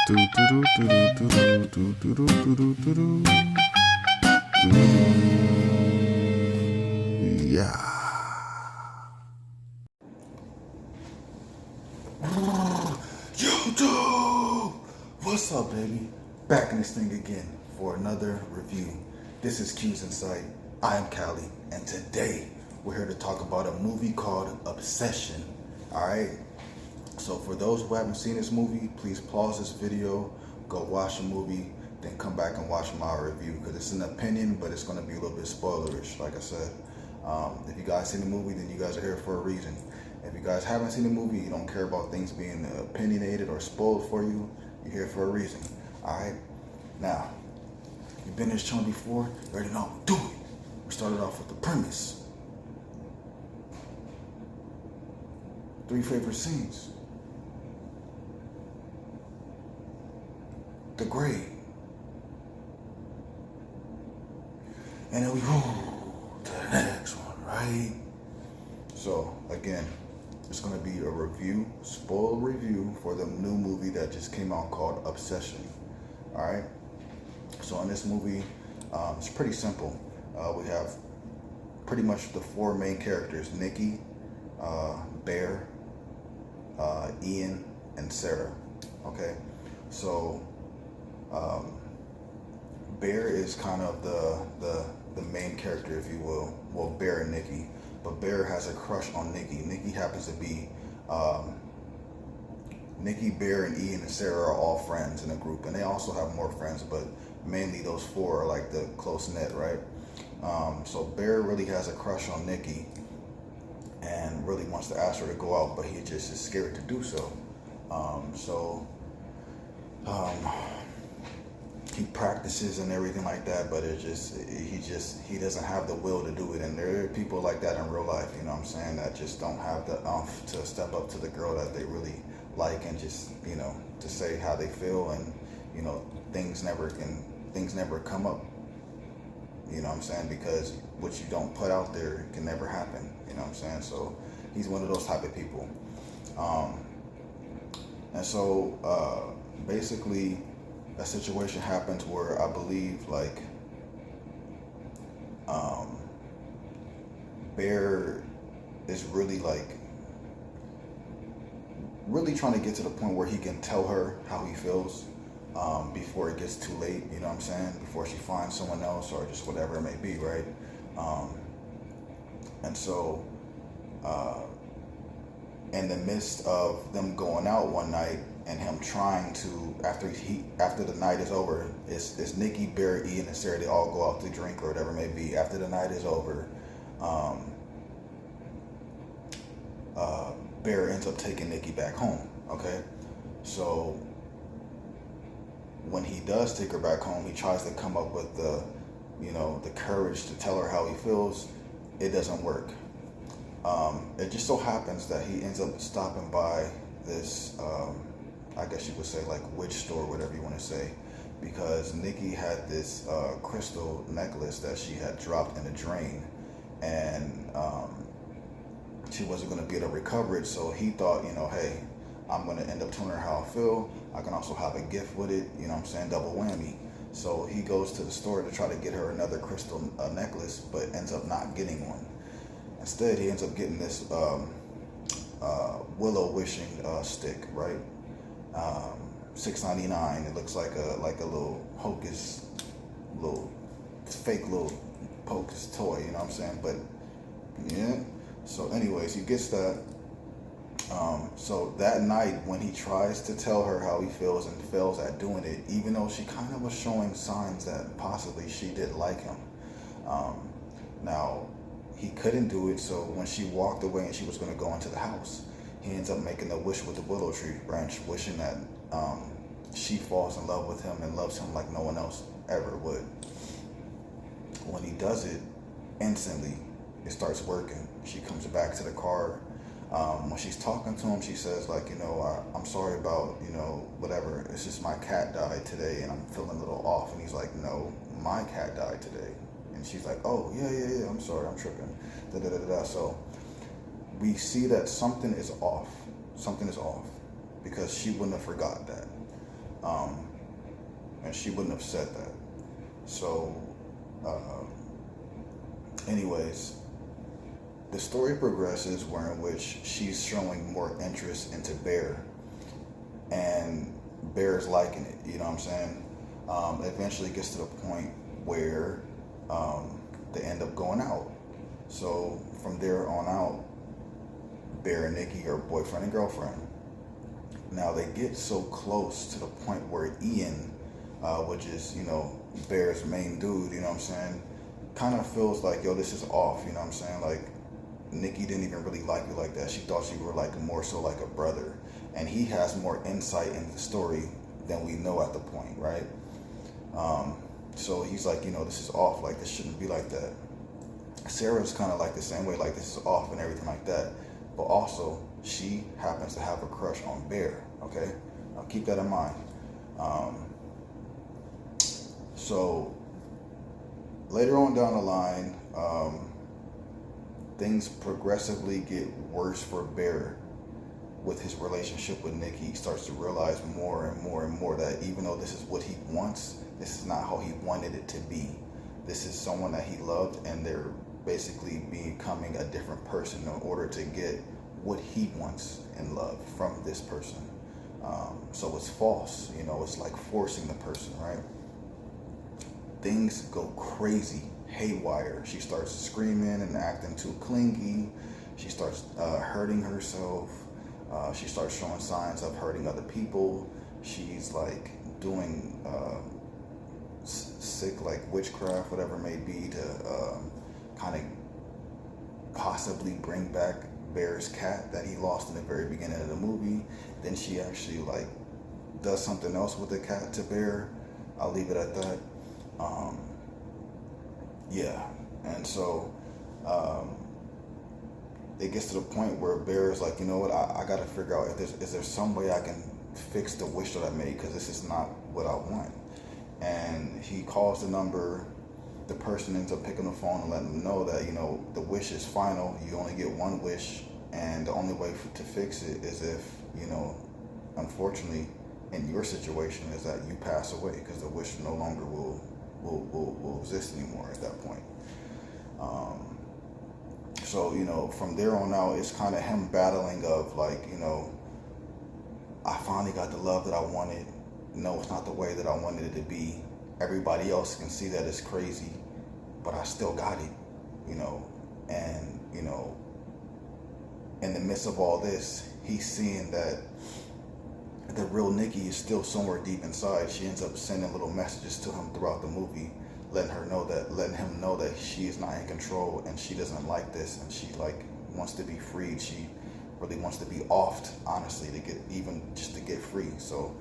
Yeah. YouTube! What's up, baby? Back in this thing again for another review. This is Q's Insight. I am Callie, and today we're here to talk about a movie called Obsession. Alright? So for those who haven't seen this movie, please pause this video, go watch the movie, then come back and watch my review, because it's an opinion, but it's going to be a little bit spoilerish, like I said. If you guys seen the movie, then you guys are here for a reason. If you guys haven't seen the movie, you don't care about things being opinionated or spoiled for you, you're here for a reason. Alright? Now, you've been to this channel before, you already know how to do it. We started off with the premise. 3 favorite scenes. The grade. And then we go to the next one, right? So, again, it's going to be a review, spoiler review for the new movie that just came out called Obsession. Alright? So in this movie, it's pretty simple. We have pretty much the 4 main characters, Nikki, Bear, Ian, and Sarah. Okay? So, Bear is kind of the main character, if you will. Well, Bear and Nikki. But Bear has a crush on Nikki. Nikki happens to be, Nikki, Bear, and Ian and Sarah are all friends in a group. And they also have more friends, but mainly those 4 are like the close knit, right? So Bear really has a crush on Nikki and really wants to ask her to go out, but he just is scared to do so. He practices and everything like that, but he doesn't have the will to do it. And there are people like that in real life, you know what I'm saying, that just don't have the umph to step up to the girl that they really like and just, you know, to say how they feel, and, you know, things never come up, you know what I'm saying, because what you don't put out there can never happen, you know what I'm saying. So he's one of those type of people. And so basically a situation happens where I believe like Bear is really trying to get to the point where he can tell her how he feels before it gets too late, you know what I'm saying, before she finds someone else or just whatever it may be, right? And so in the midst of them going out one night and him trying to, after the night is over, it's Nikki, Bear, Ian, and Sarah, they all go out to drink or whatever it may be. After the night is over, Bear ends up taking Nikki back home, okay? So when he does take her back home, he tries to come up with the courage to tell her how he feels. It doesn't work. It just so happens that he ends up stopping by this, I guess you would say like witch store, whatever you want to say, because Nikki had this crystal necklace that she had dropped in a drain, and she wasn't going to be able to recover it. So he thought, you know, hey, I'm going to end up telling her how I feel. I can also have a gift with it, you know what I'm saying, double whammy. So he goes to the store to try to get her another crystal necklace, but ends up not getting one. Instead, he ends up getting this willow wishing stick, right? $6.99. It looks like a little hocus, fake little pocus toy, you know what I'm saying? But yeah. So anyways, he gets that. So that night when he tries to tell her how he feels and fails at doing it, even though she kind of was showing signs that possibly she did like him. Now, he couldn't do it, so when she walked away and she was going to go into the house, he ends up making a wish with the willow tree branch, wishing that she falls in love with him and loves him like no one else ever would. When he does it, instantly, it starts working. She comes back to the car. When she's talking to him, she says, like, you know, I'm sorry about, you know, whatever. It's just my cat died today and I'm feeling a little off. And he's like, no, my cat died today. And she's like, oh, yeah, I'm sorry, I'm tripping. So we see that something is off. Something is off because she wouldn't have forgot that. Um, and she wouldn't have said that. So, anyways, the story progresses where in which she's showing more interest into Bear, and Bear's liking it. You know what I'm saying? Eventually gets to the point where they end up going out. So from there on out, Bear and Nikki are boyfriend and girlfriend. Now they get so close to the point where Ian, which is, Bear's main dude, you know what I'm saying, kind of feels like, yo, this is off, you know what I'm saying? Like, Nikki didn't even really like you like that. She thought you were like more so like a brother. And he has more insight into the story than we know at the point, right? So he's like, this is off. Like, this shouldn't be like that. Sarah's kind of like the same way, like this is off and everything like that. But also, she happens to have a crush on Bear, okay? Now keep that in mind. So later on down the line, things progressively get worse for Bear with his relationship with Nikki. He starts to realize more and more and more that even though this is what he wants, this is not how he wanted it to be. This is someone that he loved, and they're basically becoming a different person in order to get what he wants in love from this person. So it's false, it's like forcing the person, right? Things go crazy, haywire. She starts screaming and acting too clingy. She starts hurting herself. She starts showing signs of hurting other people. She's like doing sick, like witchcraft, whatever it may be, to kind of possibly bring back Bear's cat that he lost in the very beginning of the movie. Then she actually like does something else with the cat to Bear. I'll leave it at that. Yeah, and so it gets to the point where Bear is like, you know what, I got to figure out if is there some way I can fix the wish that I made, because this is not what I want. And he calls the number. The person ends up picking the phone and letting them know that, the wish is final. You only get one wish, and the only way to fix it is if, unfortunately, in your situation, is that you pass away, because the wish no longer will exist anymore at that point. So, from there on out, it's kind of him battling of like, I finally got the love that I wanted. No, it's not the way that I wanted it to be. Everybody else can see that it's crazy, but I still got it, and, in the midst of all this, he's seeing that the real Nikki is still somewhere deep inside. She ends up sending little messages to him throughout the movie, letting him know that she is not in control and she doesn't like this, and she like wants to be freed. She really wants to be offed, honestly, to get free. So,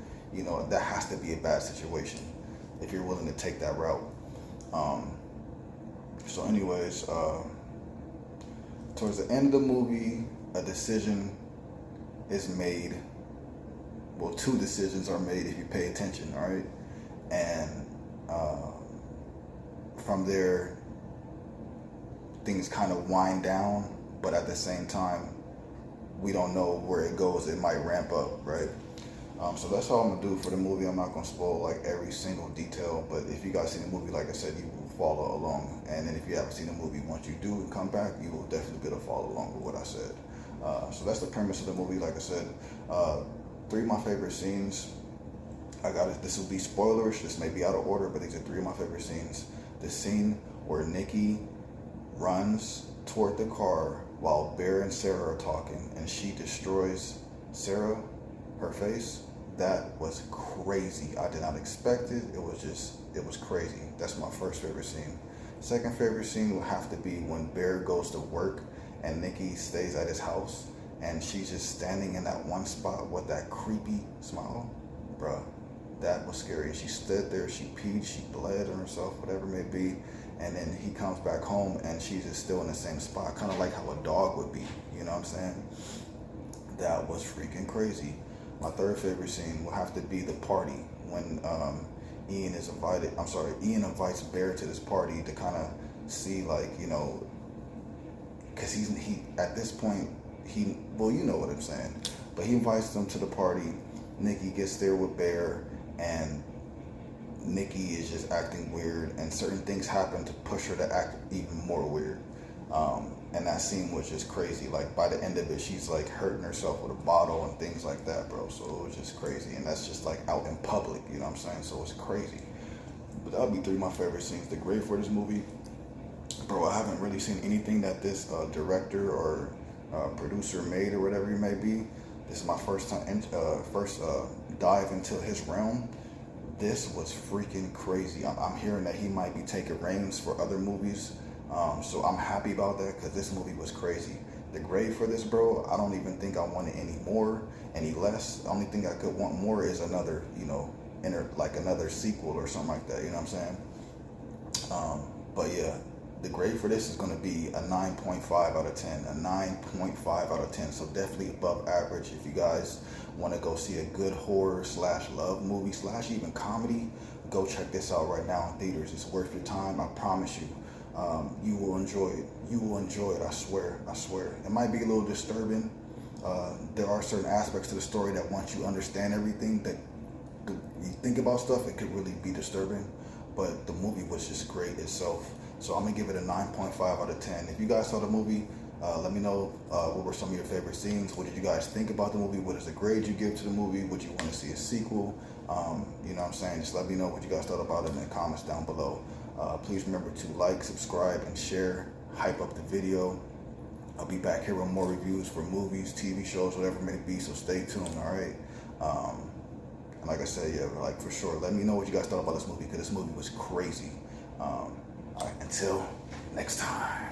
that has to be a bad situation if you're willing to take that route. So anyways, towards the end of the movie, a decision is made. Well, two decisions are made if you pay attention, all right? And from there, things kind of wind down, but at the same time, we don't know where it goes. It might ramp up, right? So that's all I'm gonna do for the movie. I'm not gonna spoil like every single detail, but if you guys seen the movie, like I said, you will follow along. And then if you haven't seen the movie, once you do and come back, you will definitely be able to follow along with what I said. So that's the premise of the movie. Like I said, 3 of my favorite scenes. This will be spoilerish. This may be out of order, but these are 3 of my favorite scenes. The scene where Nikki runs toward the car while Bear and Sarah are talking, and she destroys Sarah, her face. That was crazy. I did not expect it. It was crazy. That's my first favorite scene. Second favorite scene will have to be when Bear goes to work and Nikki stays at his house, and she's just standing in that one spot with that creepy smile. Bruh, that was scary. She stood there, she peed, she bled on herself, whatever it may be, and then he comes back home and she's just still in the same spot, kind of like how a dog would be, you know what I'm saying? That was freaking crazy. My third favorite scene will have to be the party when Ian invites Bear to this party to kind of see, like, because he at this point, you know what I'm saying, but he invites them to the party. Nikki gets there with Bear, and Nikki is just acting weird, and certain things happen to push her to act even more weird. And that scene was just crazy. Like by the end of it, she's like hurting herself with a bottle and things like that, bro. So it was just crazy, and that's just like out in public, you know what I'm saying? So it's crazy. But that'll be three of my favorite scenes. The grave for this movie, bro. I haven't really seen anything that this director or producer made or whatever he may be. This is my first time, first dive into his realm. This was freaking crazy. I'm hearing that he might be taking reins for other movies. So I'm happy about that because this movie was crazy. The grade for this, bro, I don't even think I want it any more, any less. The only thing I could want more is another, you know, like another sequel or something like that, you know what I'm saying? But yeah, the grade for this is going to be a 9.5 out of 10, a 9.5 out of 10. So definitely above average. If you guys want to go see a good horror slash love movie slash even comedy, go check this out right now in theaters. It's worth your time. I promise you. You will enjoy it. You will enjoy it. I swear. I swear. It might be a little disturbing. There are certain aspects to the story that once you understand everything, that you think about stuff, it could really be disturbing. But the movie was just great itself. So I'm gonna give it a 9.5 out of 10. If you guys saw the movie, let me know what were some of your favorite scenes. What did you guys think about the movie? What is the grade you give to the movie? Would you want to see a sequel? You know what I'm saying? Just let me know what you guys thought about it in the comments down below. Please remember to like, subscribe, and share. Hype up the video. I'll be back here with more reviews for movies, TV shows, whatever it may be. So stay tuned, all right? And like I said, yeah, like for sure, let me know what you guys thought about this movie because this movie was crazy. All right, until next time.